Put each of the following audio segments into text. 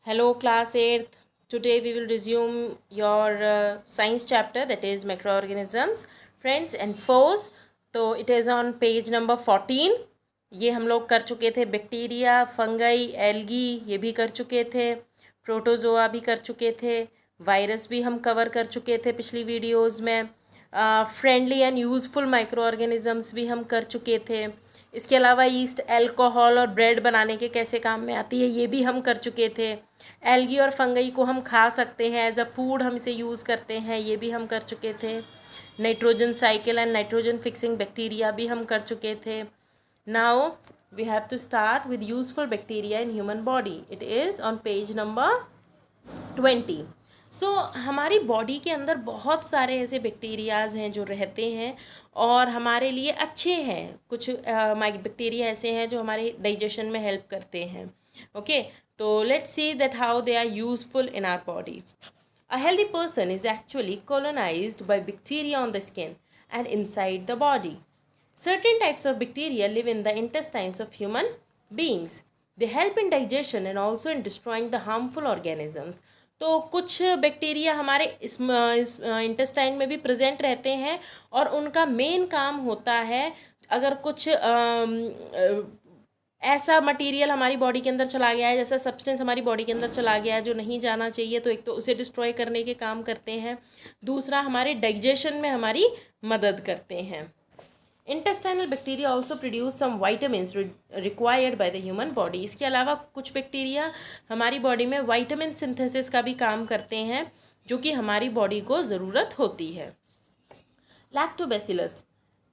Hello, class 8th. Today we will resume your science chapter, that is microorganisms, friends and foes. तो it is on page number 14. ये हम लोग कर चुके थे बैक्टीरिया, फंगई, एल्गी, ये भी कर चुके थे, प्रोटोजोआ भी कर चुके थे, वायरस भी हम कवर कर चुके थे पिछली वीडियोस में, friendly and useful micro organisms भी हम कर चुके थे। इसके अलावा ईस्ट, अल्कोहल और ब्रेड बनाने के कैसे काम में आती है ये भी हम कर चुके थे। एल्गी और फंगई को हम खा सकते हैं, एज अ फूड हम इसे यूज़ करते हैं, ये भी हम कर चुके थे। Nitrogen cycle and nitrogen fixing bacteria भी हम कर चुके थे। Now we have to start with useful bacteria in human body. It is on page number 20। हमारी बॉडी के अंदर बहुत सारे ऐसे बैक्टीरियाज हैं जो रहते हैं और हमारे लिए अच्छे हैं। कुछ बैक्टीरिया ऐसे हैं जो हमारे डाइजेशन में हेल्प करते हैं। ओके, तो let's see that how they are useful in our body. A healthy person is actually colonized by bacteria on the skin and inside the body. Certain types of bacteria live in the intestines of human beings. They help in digestion and also in destroying the harmful organisms. तो कुछ bacteria हमारे इस intestine में भी present रहते हैं और उनका मेन काम होता है, अगर कुछ ऐसा मटेरियल हमारी बॉडी के अंदर चला गया है, जैसा सब्सटेंस हमारी बॉडी के अंदर चला गया है जो नहीं जाना चाहिए, तो एक तो उसे डिस्ट्रॉय करने के काम करते हैं, दूसरा हमारे डाइजेशन में हमारी मदद करते हैं। Intestinal bacteria also produce some vitamin required by the human body. इसके अलावा कुछ बैक्टीरिया हमारी बॉडी में वाइटामिन सिंथेसिस का भी काम करते हैं जो कि हमारी बॉडी को ज़रूरत होती है। Lactobacillus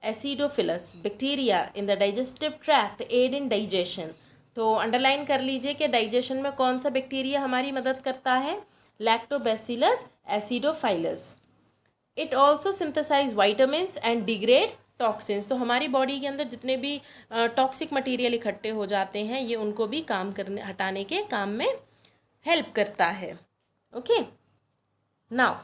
acidophilus bacteria in the digestive tract aid in digestion. तो अंडरलाइन कर लीजिए कि डाइजेशन में कौन सा बैक्टीरिया हमारी मदद करता है, Lactobacillus acidophilus. It also synthesize vitamin and degrade toxins. तो हमारी बॉडी के अंदर जितने भी टॉक्सिक मटेरियल इकट्ठे हो जाते हैं ये उनको भी काम करने हटाने के काम में हेल्प करता है। Okay, now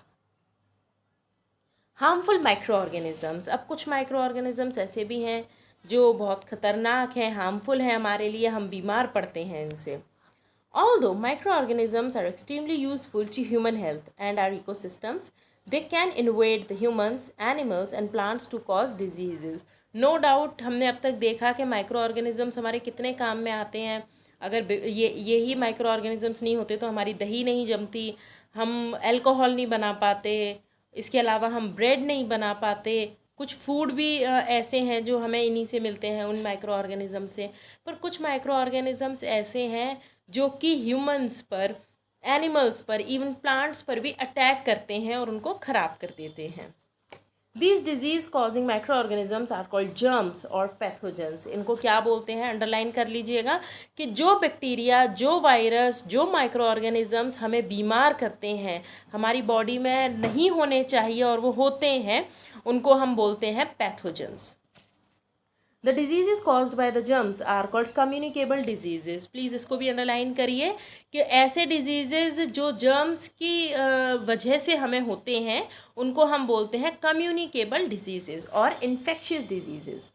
harmful micro organisms. अब कुछ माइक्रो ऑर्गेनिजम्स ऐसे भी हैं जो बहुत ख़तरनाक हैं, हार्मफुल हैं हमारे लिए, हम बीमार पड़ते हैं इनसे। Although microorganisms are extremely useful to human health and our ecosystems, they can invade the humans, animals and plants to cause diseases. No doubt हमने अब तक देखा कि माइक्रो ऑर्गेनिजम्स हमारे कितने काम में आते हैं। अगर यही माइक्रो ऑर्गेनिजम्स नहीं होते तो हमारी दही नहीं जमती, हम अल्कोहल नहीं बना पाते, इसके अलावा हम ब्रेड नहीं बना पाते। कुछ फूड भी ऐसे हैं जो हमें इन्हीं से मिलते हैं, उन माइक्रो ऑर्गेनिज़म से। पर कुछ माइक्रो ऑर्गेनिज़म्स ऐसे हैं जो कि ह्यूमंस पर, एनिमल्स पर, इवन प्लांट्स पर भी अटैक करते हैं और उनको ख़राब कर देते हैं। These disease causing micro organisms are called germs और पैथोजेंस। इनको क्या बोलते हैं, अंडरलाइन कर लीजिएगा कि जो बैक्टीरिया, जो वायरस, जो माइक्रो ऑर्गेनिजम्स हमें बीमार करते हैं, हमारी बॉडी में नहीं होने चाहिए और वो होते हैं, उनको हम बोलते हैं pathogens. The disease caused by the germs are called communicable disease. Please इसको भी अंडरलाइन करिए कि ऐसे डिजीज़ जो जर्म्स की वजह से हमें होते हैं उनको हम बोलते हैं कम्युनिकेबल डिजीज़ और infectious disease.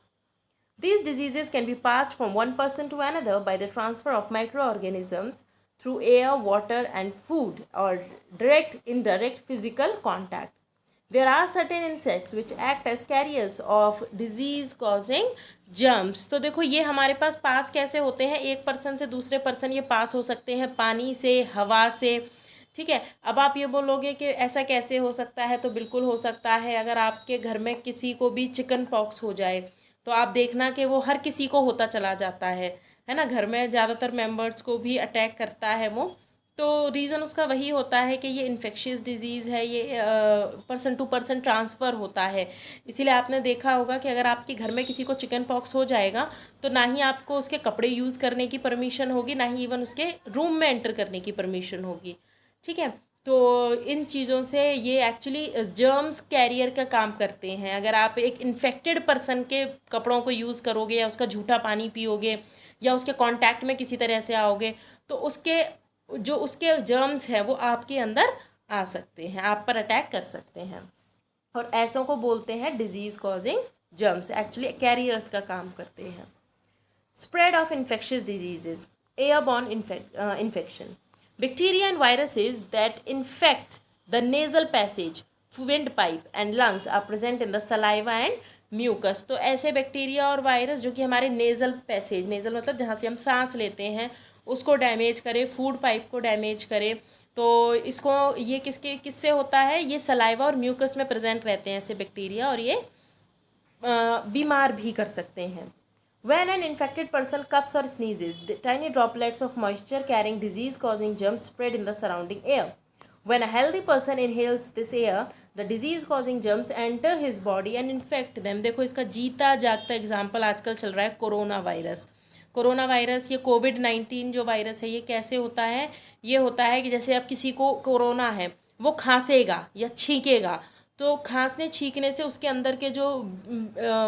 These diseases can be passed from one person to another by the transfer of microorganisms through air, water and food or direct, indirect physical contact. There are certain insects which act as carriers of disease causing germs. तो देखो ये हमारे पास कैसे होते हैं, एक person से दूसरे पर्सन ये पास हो सकते हैं पानी से, हवा से। ठीक है, अब आप ये बोलोगे कि ऐसा कैसे हो सकता है, तो बिल्कुल हो सकता है। अगर आपके घर में किसी को भी चिकन पॉक्स हो जाए तो आप देखना कि वो हर किसी को होता चला जाता है ना, घर में ज़्यादातर मेंबर्स को भी अटैक करता है वो। तो रीज़न उसका वही होता है कि ये इन्फेक्शियस डिजीज़ है, ये पर्सन टू पर्सन ट्रांसफ़र होता है। इसीलिए आपने देखा होगा कि अगर आपके घर में किसी को चिकन पॉक्स हो जाएगा तो ना ही आपको उसके कपड़े यूज़ करने की परमिशन होगी, ना ही इवन उसके रूम में एंटर करने की परमिशन होगी। ठीक है, तो इन चीज़ों से ये एक्चुअली जर्म्स कैरियर का काम करते हैं। अगर आप एक इन्फेक्टेड पर्सन के कपड़ों को यूज़ करोगे या उसका झूठा पानी पियोगे या उसके कांटेक्ट में किसी तरह से आओगे तो उसके जर्म्स हैं वो आपके अंदर आ सकते हैं, आप पर अटैक कर सकते हैं। और ऐसों को बोलते हैं disease causing germs, actually carriers का काम करते हैं। Spread of infectious diseases, airborne infection. Bacteria and viruses that infect the nasal passage, windpipe and lungs are present in the saliva and mucus. तो ऐसे बैक्टीरिया और वायरस जो कि हमारे नेज़ल पैसेज, नेज़ल मतलब जहाँ से हम सांस लेते हैं, उसको डैमेज करे, फूड पाइप को डैमेज करे, तो इसको ये किससे होता है? ये सलाइवा और म्यूकस में प्रेजेंट रहते हैं ऐसे बैक्टीरिया, और ये बीमार भी कर सकते हैं. When an infected person coughs or sneezes, the tiny droplets of moisture carrying disease-causing germs spread in the surrounding air. When a healthy person inhales this air, the disease-causing germs enter his body and infect them. देखो इसका जीता जागता example आजकल चल रहा है corona virus. Corona virus, ये कोविड-19 जो वायरस है, ये कैसे होता है? ये होता है कि जैसे अब किसी को कोरोना है, वो खांसेगा या छींकेगा, तो खांसने छींकने से उसके अंदर के जो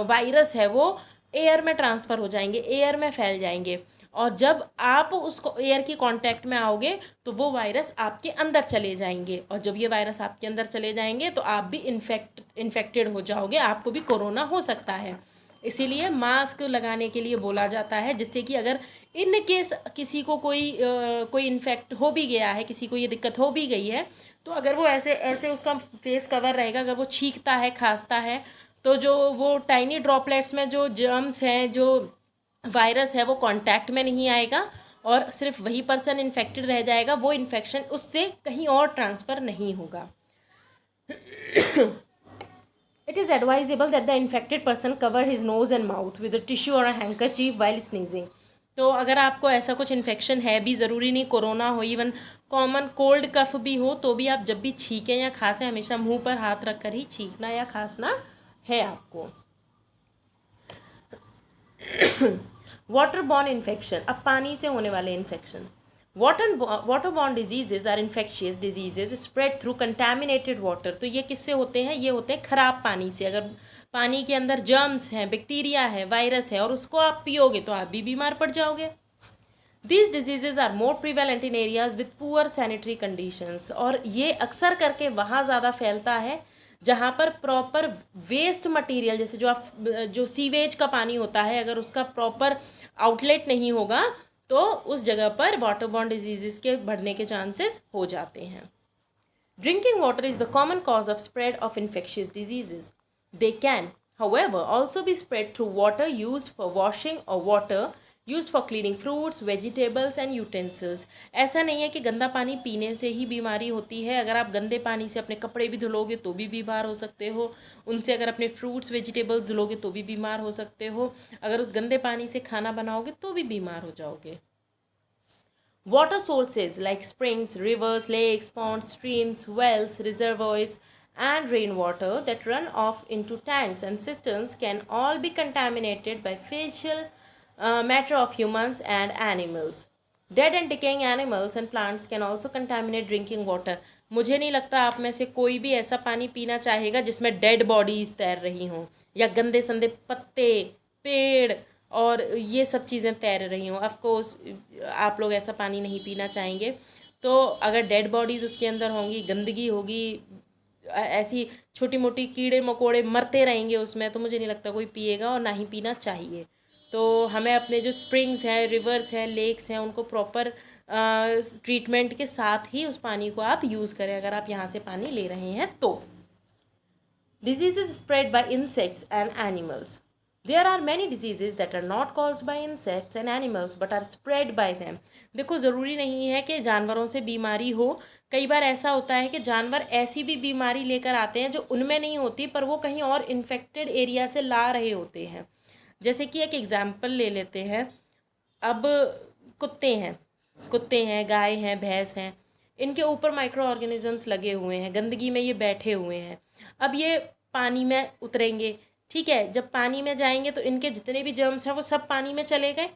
वायरस है वो एयर में ट्रांसफ़र हो जाएंगे, एयर में फैल जाएंगे, और जब आप उसको एयर की कांटेक्ट में आओगे तो वो वायरस आपके अंदर चले जाएंगे, और जब ये वायरस आपके अंदर चले जाएंगे तो आप भी इन्फेक्टेड हो जाओगे, आपको भी कोरोना हो सकता है. इसीलिए मास्क लगाने के लिए बोला जाता है, जिससे कि अगर इन केस किसी को कोई इन्फेक्ट हो भी गया है, किसी को ये दिक्कत हो भी गई है, तो अगर वो ऐसे ऐसे उसका फेस कवर रहेगा, अगर वो छींकता है, खांसता है, तो जो वो टाइनी ड्रॉपलेट्स में जो जर्म्स हैं, जो वायरस है, वो कांटेक्ट में नहीं आएगा और सिर्फ वही पर्सन इन्फेक्टेड रह जाएगा, वो इन्फेक्शन उससे कहीं और ट्रांसफ़र नहीं होगा. It is advisable that the infected person cover his nose and mouth with a tissue or a handkerchief while sneezing. तो अगर आपको ऐसा कुछ इन्फेक्शन है भी, ज़रूरी नहीं कोरोना हो, इवन कॉमन कोल्ड कफ भी हो, तो भी आप जब भी छींकें या खांसें हमेशा मुंह पर हाथ रख कर ही छींकना या खांसना है आपको. वाटरबॉर्न इन्फेक्शन, अब पानी से होने वाले infection. Waterborne diseases are infectious diseases spread through contaminated water. तो ये किससे होते हैं? ये होते हैं खराब पानी से. अगर पानी के अंदर जर्म्स हैं, बैक्टीरिया है, वायरस है, और उसको आप पियोगे तो आप भी बीमार पड़ जाओगे. These diseases are more prevalent in areas with poor sanitary conditions. और ये अक्सर करके वहाँ ज़्यादा फैलता है जहाँ पर प्रॉपर वेस्ट मटेरियल, जैसे जो सीवेज का पानी होता है, अगर उसका प्रॉपर आउटलेट नहीं होगा तो उस जगह पर वाटरबॉर्न डिजीज़ के बढ़ने के चांसेस हो जाते हैं. Drinking water is the common cause of spread of infectious diseases. They can however also be spread through water used for washing or water used for cleaning fruits, vegetables and utensils. ऐसा नहीं है कि गंदा पानी पीने से ही बीमारी होती है. अगर आप गंदे पानी से अपने कपड़े भी धुलोगे तो भी बीमार हो सकते हो, उनसे अगर अपने फ्रूट्स वेजिटेबल्स धुलोगे तो भी बीमार हो सकते हो, अगर उस गंदे पानी से खाना बनाओगे तो भी बीमार हो जाओगे. Water sources like springs, rivers, lakes, ponds, streams, wells, reservoirs and rainwater that run off into tanks and cisterns can all be contaminated by fecal matter of humans and animals. Dead and decaying animals and plants can also contaminate drinking water. मुझे नहीं लगता आप में से कोई भी ऐसा पानी पीना चाहेगा जिसमें डेड बॉडीज तैर रही हों या गंदे संदे पत्ते, पेड़ और ये सब चीज़ें तैर रही हों. ऑफकोर्स आप लोग ऐसा पानी नहीं पीना चाहेंगे. तो अगर डेड बॉडीज़ उसके अंदर होंगी, गंदगी होगी, ऐसी छोटी मोटी कीड़े मकोड़े मरते रहेंगे उसमें, तो मुझे नहीं लगता कोई पिएगा और ना ही पीना चाहिए. तो हमें अपने जो स्प्रिंग्स हैं, रिवर्स हैं, लेक्स हैं, उनको प्रॉपर ट्रीटमेंट के साथ ही उस पानी को आप यूज़ करें अगर आप यहाँ से पानी ले रहे हैं तो. Diseases spread by insects and animals. There are many diseases that are not caused by insects and animals but are spread by them. देखो ज़रूरी नहीं है कि जानवरों से बीमारी हो. कई बार ऐसा होता है कि जानवर ऐसी भी बीमारी लेकर आते हैं जो उनमें नहीं होती, पर वो कहीं और इन्फेक्टेड एरिया से ला रहे होते हैं. जैसे कि एक एग्जाम्पल ले लेते हैं. अब कुत्ते हैं, गाय हैं, भैंस हैं, इनके ऊपर माइक्रो ऑर्गेनिजम्स लगे हुए हैं, गंदगी में ये बैठे हुए हैं. अब ये पानी में उतरेंगे, ठीक है, जब पानी में जाएंगे तो इनके जितने भी जर्म्स हैं वो सब पानी में चले गए,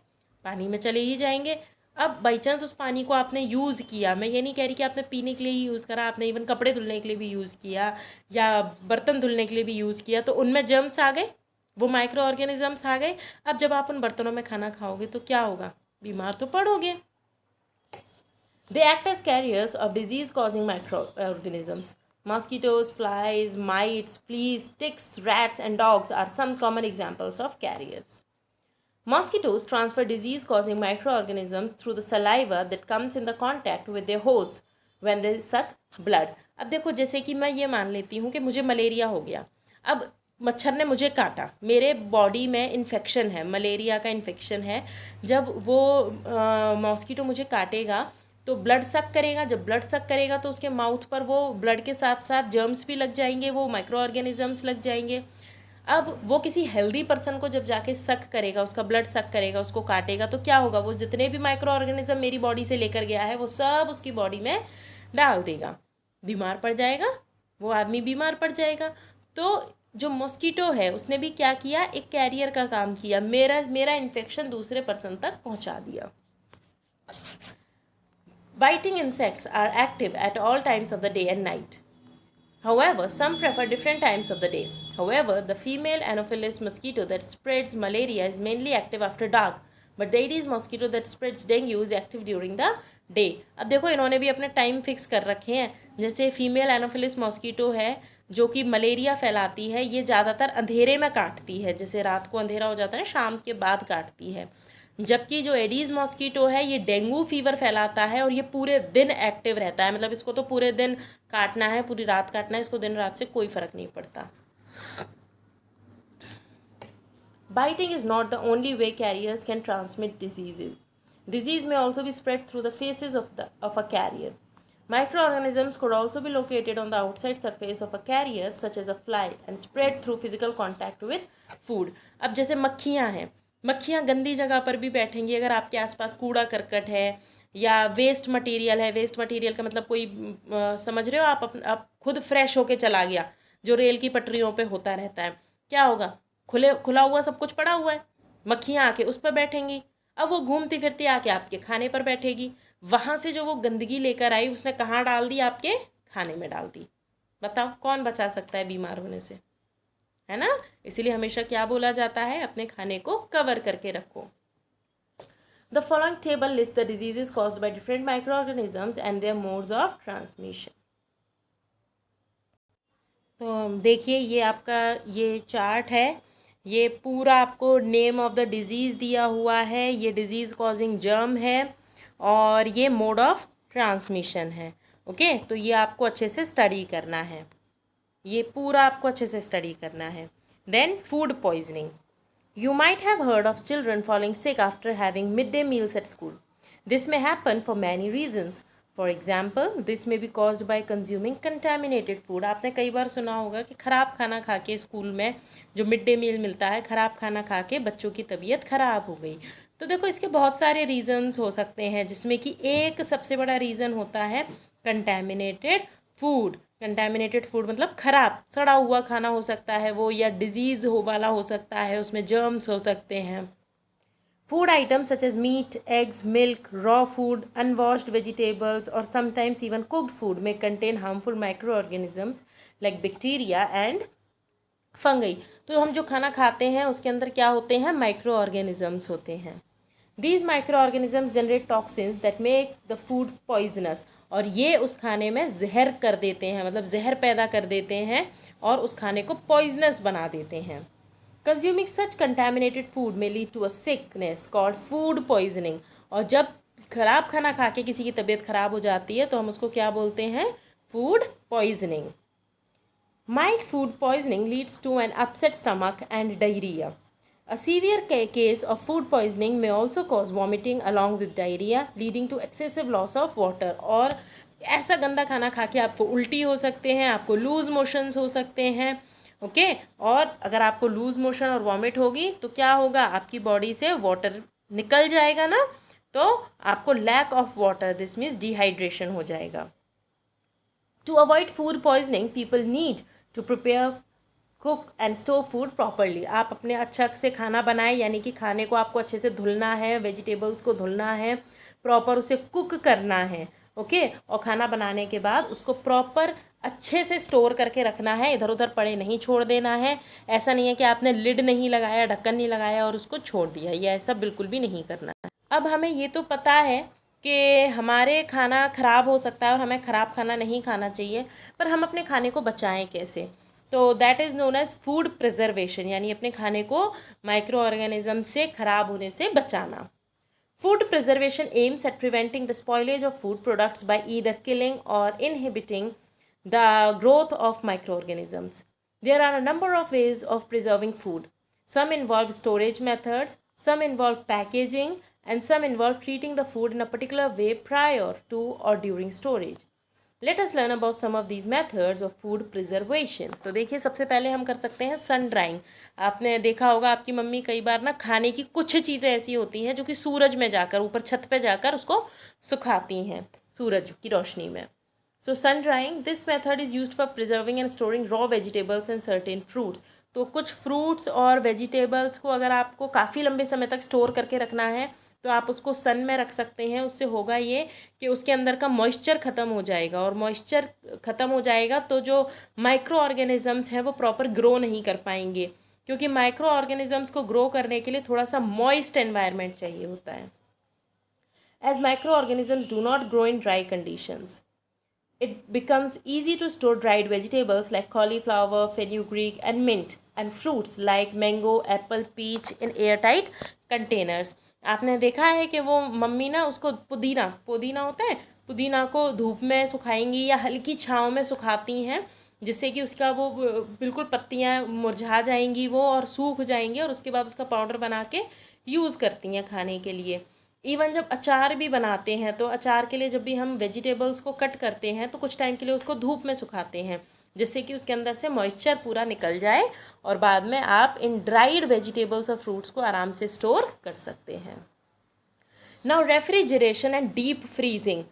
पानी में चले ही जाएंगे. अब बाई चांस उस पानी को आपने यूज़ किया, मैं ये नहीं कह रही कि आपने पीने के लिए ही यूज़ करा, आपने इवन कपड़े धुलने के लिए भी यूज़ किया या बर्तन धुलने के लिए भी यूज़ किया, तो उनमें जर्म्स आ गए, वो माइक्रो ऑर्गेनिजम्स आ गए. अब जब आप उन बर्तनों में खाना खाओगे तो क्या होगा? बीमार तो पड़ोगे. They act as carriers of disease-causing microorganisms. Mosquitoes, flies, mites, fleas, ticks, rats, and dogs are some common examples of carriers. Mosquitoes transfer disease causing microorganisms through the saliva that comes in the contact with their hosts when they suck blood. अब देखो, जैसे कि मैं ये मान लेती हूँ कि मुझे मलेरिया हो गया, अब मच्छर ने मुझे काटा, मेरे बॉडी में इन्फेक्शन है, मलेरिया का इन्फेक्शन है। जब वो मॉस्किटो मुझे काटेगा तो ब्लड सक करेगा, जब ब्लड सक करेगा तो उसके माउथ पर वो ब्लड के साथ साथ जर्म्स भी लग जाएंगे, वो माइक्रो ऑर्गेनिजम्स लग जाएंगे। अब वो किसी हेल्दी पर्सन को जब जाके सक करेगा, उसका ब्लड सक करेगा, उसको काटेगा, तो क्या होगा, वो जितने भी माइक्रो ऑर्गेनिज्म मेरी बॉडी से लेकर गया है वो सब उसकी बॉडी में डाल देगा, बीमार पड़ जाएगा, वो आदमी बीमार पड़ जाएगा। तो जो मॉस्किटो है उसने भी क्या किया, एक कैरियर का काम किया, मेरा इन्फेक्शन दूसरे पर्सन तक पहुंचा दिया। Biting insects are active at all times of the day and night. However, some prefer different times of the day. However, the female Anopheles mosquito that spreads malaria is mainly active after dark, but the Aedes mosquito that spreads dengue is active during the day. अब देखो, इन्होंने भी अपने time fix कर रखे हैं। जैसे female Anopheles mosquito है जो कि मलेरिया फैलाती है, ये ज़्यादातर अंधेरे में काटती है, जैसे रात को अंधेरा हो जाता है शाम के बाद काटती है। जबकि जो एडीज मॉस्किटो है ये डेंगू फीवर फैलाता है और ये पूरे दिन एक्टिव रहता है, मतलब इसको तो पूरे दिन काटना है, पूरी रात काटना है, इसको दिन रात से कोई फर्क नहीं पड़ता। Biting is not the only way carriers can transmit diseases. Disease may also be spread through the faces of a carrier. Microorganisms could also be located on the outside surface of a carrier, such as a fly, and spread through physical contact with food. अब जैसे मक्खियाँ हैं, मक्खियाँ गंदी जगह पर भी बैठेंगी अगर आपके आसपास कूड़ा करकट है या वेस्ट मटेरियल है। वेस्ट मटेरियल का मतलब कोई समझ रहे हो आप खुद फ्रेश होके चला गया, जो रेल की पटरियों पे होता रहता है, क्या होगा, खुला हुआ सब कुछ पड़ा हुआ है, मक्खियाँ आके उस पर बैठेंगी। अब वो घूमती फिरती आके आपके खाने पर बैठेगी, वहाँ से जो वो गंदगी लेकर आई उसने कहाँ डाल दी, आपके खाने में डाल दी। बताओ कौन बचा सकता है बीमार होने से, है ना। इसीलिए हमेशा क्या बोला जाता है, अपने खाने को कवर करके रखो। The following table list the diseases caused by different microorganisms and their modes of transmission. तो देखिए, ये आपका ये चार्ट है, ये पूरा आपको नेम ऑफ द डिज़ीज़ दिया हुआ है, ये डिज़ीज़ कॉजिंग जर्म है और ये मोड ऑफ ट्रांसमिशन है। ओके, तो ये आपको अच्छे से स्टडी करना है, ये पूरा आपको अच्छे से स्टडी करना है। Then food poisoning. You might have heard of children falling sick after having mid day meals at school. This may happen for many reasons. For example, this may be caused by consuming contaminated food. आपने कई बार सुना होगा कि ख़राब खाना खा के school में जो मिड डे मील मिलता है, ख़राब खाना खा के बच्चों की तबीयत ख़राब हो गई। तो देखो, इसके बहुत सारे रीज़न्स हो सकते हैं, जिसमें कि एक सबसे बड़ा रीज़न होता है कंटेमिनेटेड फूड। कंटेमिनेटेड फूड मतलब ख़राब सड़ा हुआ खाना हो सकता है वो, या डिजीज़ हो वाला हो सकता है, उसमें जर्म्स हो सकते हैं। Food items such as meat, eggs, milk, raw food, unwashed vegetables or sometimes even cooked food may contain harmful microorganisms like bacteria and fungi. तो हम जो खाना खाते हैं उसके अंदर क्या होते हैं, माइक्रो ऑर्गेनिजम्स होते हैं। These microorganisms generate toxins that make the food poisonous. और ये उस खाने में जहर कर देते हैं, मतलब जहर पैदा कर देते हैं और उस खाने को पॉइजनस बना देते हैं। Consuming such contaminated food may lead to a sickness called food poisoning. और जब खराब खाना खा के किसी की तबीयत खराब हो जाती है तो हम उसको क्या बोलते हैं, food poisoning. Mild food poisoning leads to an upset stomach and diarrhea. A severe case of food poisoning may also cause vomiting along with diarrhea, leading to excessive loss of water. और ऐसा गंदा खाना खा के आपको उल्टी हो सकते हैं, आपको लूज मोशंस हो सकते हैं। ओके, और अगर आपको लूज मोशन और वॉमिट होगी तो क्या होगा, आपकी बॉडी से वाटर निकल जाएगा ना, तो आपको lack of water, this means dehydration हो जाएगा। To avoid food poisoning people need to prepare, cook and stove food properly. आप अपने अच्छा से खाना बनाएं, यानी कि खाने को आपको अच्छे से धुलना है, वेजिटेबल्स को धुलना है, प्रॉपर उसे कुक करना है। ओके, और खाना बनाने के बाद उसको प्रॉपर अच्छे से स्टोर करके रखना है, इधर उधर पड़े नहीं छोड़ देना है। ऐसा नहीं है कि आपने लिड नहीं लगाया, ढक्कन नहीं लगाया और उसको छोड़ दिया, ये ऐसा बिल्कुल भी नहीं करना है। अब हमें ये तो पता है कि हमारे खाना ख़राब हो सकता है और हमें ख़राब खाना नहीं खाना चाहिए, पर हम अपने खाने को बचाएं कैसे। तो that is known as food preservation, यानी अपने खाने को माइक्रो ऑर्गेनिज्म से खराब होने से बचाना। Food preservation aims at preventing the spoilage of food products by either killing or inhibiting the growth of microorganisms. There are a number of ways of preserving food. Some involve storage methods, some involve packaging, and some involve treating the food in a particular way prior to or during storage. Let us learn about some of these methods of food preservation. तो देखिए, सबसे पहले हम कर सकते हैं sun drying. आपने देखा होगा आपकी मम्मी कई बार ना खाने की कुछ चीज़ें ऐसी होती हैं जो कि सूरज में जाकर, ऊपर छत पे जाकर उसको सुखाती हैं सूरज की रोशनी में। So sun drying, this method is used for preserving and storing raw vegetables and certain fruits. तो कुछ फ्रूट्स और वेजिटेबल्स को अगर आपको काफ़ी लंबे समय तक स्टोर करके रखना है तो आप उसको सन में रख सकते हैं। उससे होगा ये कि उसके अंदर का मॉइस्चर ख़त्म हो जाएगा, और मॉइस्चर ख़त्म हो जाएगा तो जो माइक्रो ऑर्गेनिजम्स हैं वो प्रॉपर ग्रो नहीं कर पाएंगे, क्योंकि माइक्रो ऑर्गेनिजम्स को ग्रो करने के लिए थोड़ा सा मॉइस्ट एनवायरनमेंट चाहिए होता है। As micro organisms do not grow in dry conditions, it becomes easy to store dried vegetables like cauliflower, fenugreek, and mint, and fruits like mango, apple, peach in airtight containers. आपने देखा है कि वो mummy ना उसको पुदीना होता है, पुदीना को धूप में सुखाएंगी या हल्की छाँव में सुखाती हैं, जिससे कि उसका वो बिल्कुल पत्तियाँ मुरझा जाएंगी वो और सूख जाएंगी, और उसके बाद उसका पाउडर बना के यूज़ करती हैं खाने के लिए। इवन जब अचार भी बनाते हैं तो अचार के लिए जब भी हम वेजिटेबल्स को कट करते हैं तो कुछ टाइम के लिए उसको धूप में सुखाते हैं, जिससे कि उसके अंदर से मॉइस्चर पूरा निकल जाए, और बाद में आप इन ड्राइड वेजिटेबल्स और फ्रूट्स को आराम से स्टोर कर सकते हैं। Now refrigeration and deep freezing.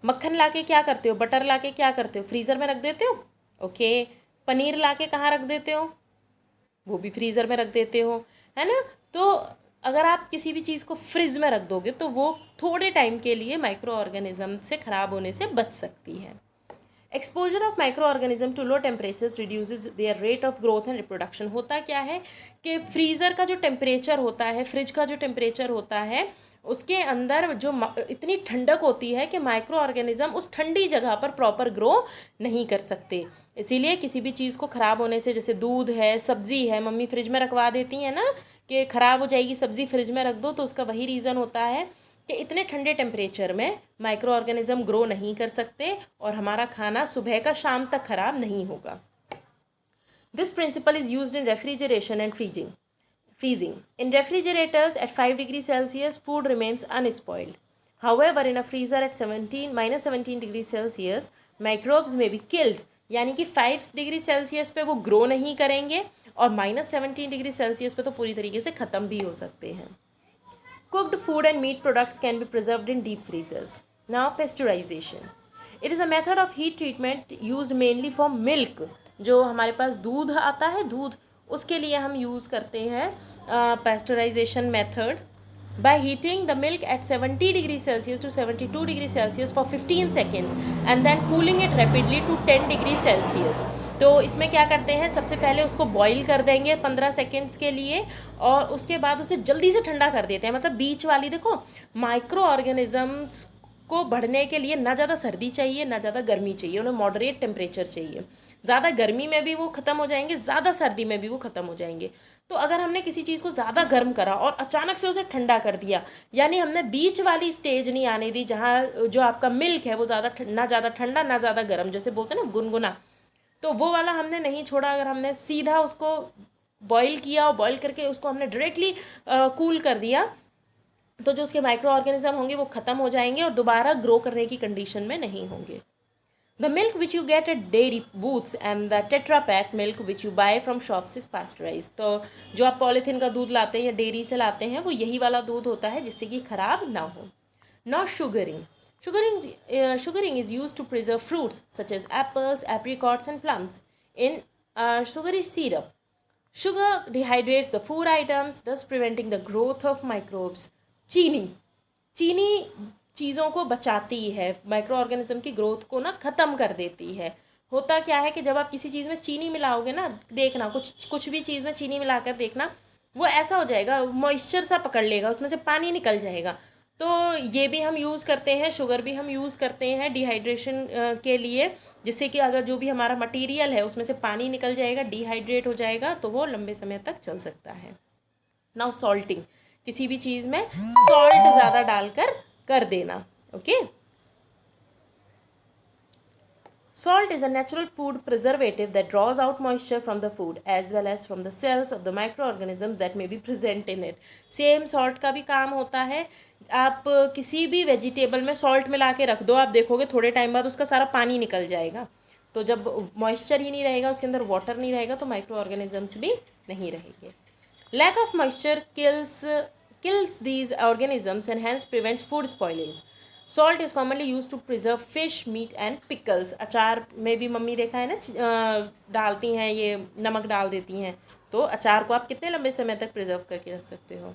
मक्खन लाके क्या करते हो, बटर लाके क्या करते हो, फ्रीज़र में रख देते हो। ओके, पनीर लाके कहाँ रख देते हो, वो भी फ्रीज़र में रख देते हो, है ना। तो अगर आप किसी भी चीज़ को फ्रिज में रख दोगे तो वो थोड़े टाइम के लिए माइक्रो ऑर्गेनिज्म से ख़राब होने से बच सकती है। Exposure of micro organism to low temperatures reduces their rate of growth and reproduction. होता क्या है कि फ्रीज़र का जो टेम्परेचर होता है, फ्रिज का जो टेम्परेचर होता है, उसके अंदर जो इतनी ठंडक होती है कि माइक्रो ऑर्गेनिज्म उस ठंडी जगह पर प्रॉपर ग्रो नहीं कर सकते। इसीलिए किसी भी चीज़ को ख़राब होने से, जैसे दूध है, सब्ज़ी है, मम्मी फ्रिज में रखवा देती हैं ना कि ख़राब हो जाएगी सब्ज़ी, फ्रिज में रख दो, तो उसका वही रीज़न होता है कि इतने ठंडे टेम्परेचर में माइक्रो ऑर्गेनिज्म ग्रो नहीं कर सकते और हमारा खाना सुबह का शाम तक ख़राब नहीं होगा। This principle is used in refrigeration and freezing. In refrigerators at 5 degrees Celsius, food remains unspoiled. However, in a freezer at -17 degrees Celsius, microbes may be killed. यानी कि 5 डिग्री सेल्सियस पे वो ग्रो नहीं करेंगे और -17 डिग्री सेल्सियस पे तो पूरी तरीके से ख़त्म भी हो सकते हैं। Cooked food and meat products can be preserved in deep freezers. Now, pasteurization. It is a method of heat treatment used mainly for milk. जो हमारे पास दूध आता है, दूध, उसके लिए हम यूज़ करते हैं pasteurization method by heating the milk at 70 degrees Celsius to 72 degrees Celsius for 15 seconds and then cooling it rapidly to 10 degrees Celsius. तो इसमें क्या करते हैं, सबसे पहले उसको बॉईल कर देंगे 15 सेकेंड्स के लिए और उसके बाद उसे जल्दी से ठंडा कर देते हैं। मतलब बीच वाली, देखो, माइक्रो ऑर्गेनिजम्स को बढ़ने के लिए ना ज़्यादा सर्दी चाहिए ना ज़्यादा गर्मी चाहिए, उन्हें मॉडरेट टेम्परेचर चाहिए। ज़्यादा गर्मी में भी वो ख़त्म हो जाएंगे, ज़्यादा सर्दी में भी वो ख़त्म हो जाएंगे। तो अगर हमने किसी चीज़ को ज़्यादा गर्म करा और अचानक से उसे ठंडा कर दिया, यानी हमने बीच वाली स्टेज नहीं आने दी जहाँ जो आपका मिल्क है वो ना ज़्यादा ठंडा ना ज़्यादा गर्म, जैसे बोलते हैं ना गुनगुना, तो वो वाला हमने नहीं छोड़ा। अगर हमने सीधा उसको बॉईल किया और बॉईल करके उसको हमने डायरेक्टली कूल कर दिया, तो जो उसके माइक्रो ऑर्गेनिज्म होंगे वो ख़त्म हो जाएंगे और दोबारा ग्रो करने की कंडीशन में नहीं होंगे। The milk which you get at dairy booths and the Tetra Pak milk which you buy from shops is pasteurized. तो जो आप पॉलीथीन का दूध लाते हैं या डेयरी से लाते हैं वो यही वाला दूध होता है जिससे कि ख़राब ना हो। Now sugaring. Sugaring is used to preserve fruits such as apples, apricots and plums in sugary syrup. Sugar dehydrates the food items, thus preventing the growth of microbes. चीनी चीज़ों को बचाती है, माइक्रो ऑर्गेनिज्म की ग्रोथ को ना ख़त्म कर देती है। होता क्या है कि जब आप किसी चीज़ में चीनी मिलाओगे ना, देखना कुछ भी चीज़ में चीनी मिलाकर देखना, वो ऐसा हो जाएगा, मॉइस्चर सा पकड़ लेगा, उसमें से पानी निकल जाएगा। तो ये भी हम यूज़ करते हैं, शुगर भी हम यूज़ करते हैं डिहाइड्रेशन के लिए, जिससे कि अगर जो भी हमारा मटेरियल है उसमें से पानी निकल जाएगा, डिहाइड्रेट हो जाएगा, तो वो लंबे समय तक चल सकता है। नाउ सॉल्टिंग, किसी भी चीज़ में सॉल्ट ज़्यादा डालकर कर देना। Okay, Salt is a natural food preservative that draws out moisture from the food as well as from the cells of the microorganisms that may be present in it. Same salt का भी काम होता है। आप किसी भी vegetable में salt मिला के रख दो, आप देखोगे थोड़े टाइम बाद उसका सारा पानी निकल जाएगा। तो जब मॉइस्चर ही नहीं रहेगा, उसके अंदर वाटर नहीं रहेगा, तो माइक्रो ऑर्गेनिजम्स भी नहीं रहेंगे। Lack of moisture kills these organisms and hence prevents food spoilage. Salt is commonly use to preserve fish, meat and pickles. अचार में भी मम्मी देखा है ना, डालती हैं, ये नमक डाल देती हैं, तो अचार को आप कितने लंबे समय तक प्रिजर्व करके रख सकते हो।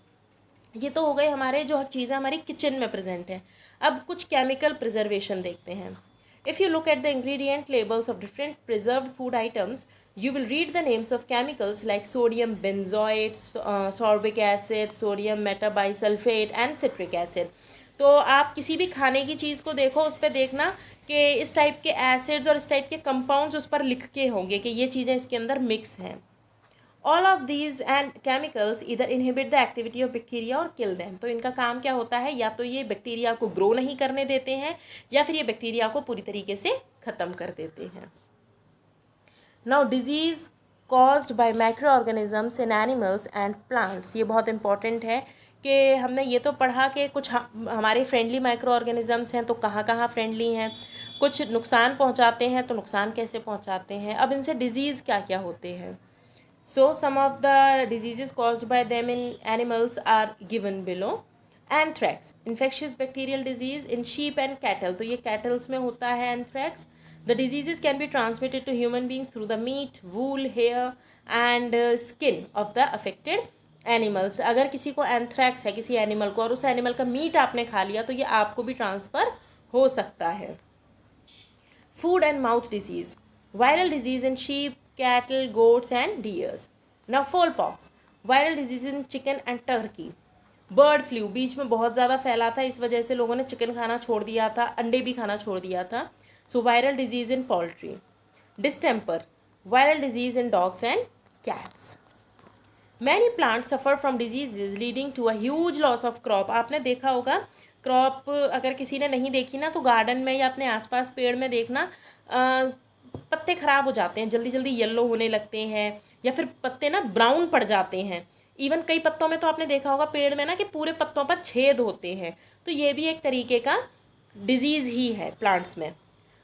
ये तो हो गए हमारे जो चीज़ें हमारी किचन में प्रेजेंट हैं। अब कुछ केमिकल प्रिजर्वेशन देखते हैं। If you look at the ingredient labels of different preserved food items, you will read the names of chemicals like sodium benzoate, sorbic acid, sodium metabisulfate and citric acid. तो आप किसी भी खाने की चीज़ को देखो, उस पर देखना कि इस टाइप के एसिड्स और इस टाइप के कंपाउंड्स उस पर लिख के होंगे कि ये चीज़ें इसके अंदर मिक्स हैं। All of these and chemicals इधर inhibit the activity of bacteria और किल देम। तो इनका काम क्या होता है, या तो ये बैक्टीरिया को ग्रो नहीं करने देते हैं, या फिर ये बैक्टीरिया को पूरी तरीके से ख़त्म कर देते हैं। Now disease caused bye micro organisms in animals and plants, ये बहुत इंपॉर्टेंट है कि हमने ये तो पढ़ा कि कुछ हमारे फ्रेंडली माइक्रो ऑर्गेनिजम्स हैं, तो कहाँ कहाँ फ्रेंडली हैं, कुछ नुकसान पहुँचाते हैं, तो नुकसान कैसे पहुँचाते हैं, अब इनसे डिजीज़ क्या क्या होते हैं। So some of the disease caused by them in animals are given below. Anthrax, infectious bacterial disease in sheep and cattle, तो ये कैटल्स में होता है anthrax. The diseases can be transmitted to human beings through the meat, wool, hair and skin of the affected animals. अगर किसी को anthrax है किसी एनिमल को, और उस एनिमल का मीट आपने खा लिया, तो ये आपको भी ट्रांसफ़र हो सकता है। Foot and mouth disease, viral disease in sheep, cattle, goats and deers. Now fowl pox, viral disease in chicken and turkey. Bird flu बीच में बहुत ज़्यादा फैला था, इस वजह से लोगों ने चिकन खाना छोड़ दिया था, अंडे भी खाना छोड़ दिया था। So viral disease in poultry. Distemper, viral disease in dogs and cats. Many plants suffer from diseases leading to a huge loss of crop. आपने देखा होगा क्रॉप, अगर किसी ने नहीं देखी ना, तो गार्डन में या अपने आसपास पेड़ में देखना, पत्ते ख़राब हो जाते हैं, जल्दी जल्दी येलो होने लगते हैं, या फिर पत्ते ना ब्राउन पड़ जाते हैं। इवन कई पत्तों में तो आपने देखा होगा पेड़ में ना कि पूरे पत्तों पर छेद होते हैं, तो ये भी एक तरीके का डिजीज़ ही है प्लांट्स में।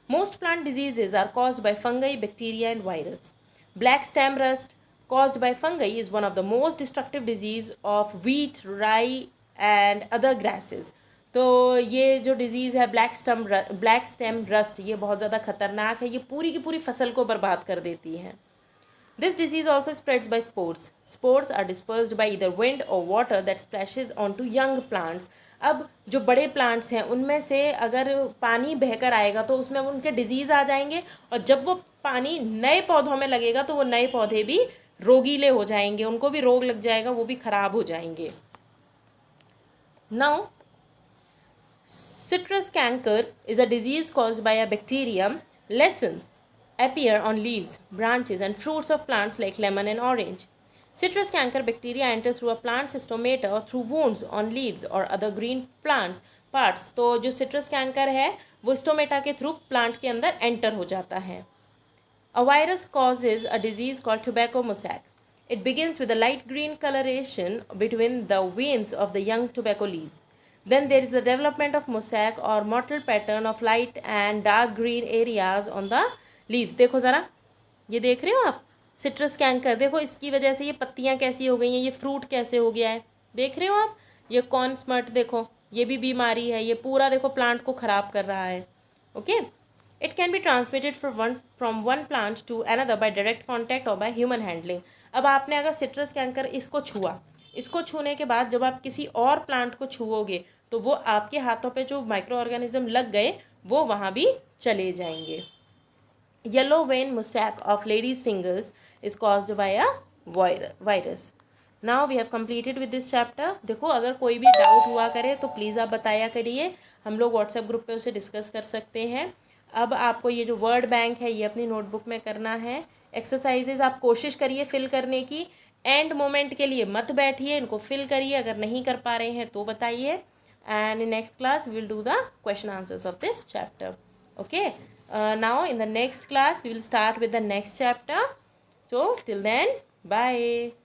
Most plant diseases are caused by fungi, bacteria and virus. Black stem rust caused by fungi is one of the most destructive disease of wheat, rye and other grasses. तो ये जो disease है black stem rust, ये बहुत ज़्यादा खतरनाक है, ये पूरी की पूरी फसल को बर्बाद कर देती है। This disease also spreads by spores. Spores are dispersed by either wind or water that splashes onto young plants. अब जो बड़े प्लांट्स हैं उनमें से अगर पानी बहकर आएगा तो उसमें उनके डिजीज़ आ जाएंगे, और जब वो पानी नए पौधों में लगेगा तो वो नए पौधे भी रोगीले हो जाएंगे, उनको भी रोग लग जाएगा, वो भी ख़राब हो जाएंगे। Now citrus canker is a disease caused by a bacterium. Lessons appear on leaves, branches and fruits of plants like lemon and orange. Citrus canker bacteria enter through a plant's stomata or through wounds on leaves or other green plants parts. तो जो citrus canker है वो stomata के through plant के अंदर enter हो जाता है। A virus causes a disease called tobacco mosaic. It begins with a light green coloration between the veins of the young tobacco leaves. Then there is the development of mosaic or mottled pattern of light and dark green areas on the leaves. देखो ज़रा, ये देख रहे हो आप citrus canker, देखो इसकी वजह से ये पत्तियाँ कैसी हो गई हैं, ये फ्रूट कैसे हो गया है, देख रहे हो आप, ये कॉर्न स्मट देखो, ये भी बीमारी है, ये पूरा देखो प्लांट को ख़राब कर रहा है। Okay, it can be transmitted from one plant to another by direct contact और बाय ह्यूमन हैंडलिंग। अब आपने अगर सिट्रस कैंकर इसको छुआ, इसको छूने के बाद जब आप किसी और प्लांट को छुओगे तो वो आपके हाथों पे जो माइक्रो ऑर्गेनिज्म लग गए वो वहाँ भी चले जाएंगे। Yellow vein mosaic of ladies fingers is caused by a virus. Now we have completed with this chapter. देखो अगर कोई भी डाउट हुआ करे तो प्लीज़ आप बताया करिए, हम लोग व्हाट्सएप ग्रुप पे उसे डिस्कस कर सकते हैं। अब आपको ये जो वर्ड बैंक है ये अपनी नोटबुक में करना है। एक्सरसाइजेज आप कोशिश करिए फिल करने की, एंड मोमेंट के लिए मत बैठिए, इनको फिल करिए। अगर नहीं कर पा रहे हैं तो बताइए, and in next class we will do the question answers of this chapter. Okay, now in the next class we will start with the next chapter. So till then, bye.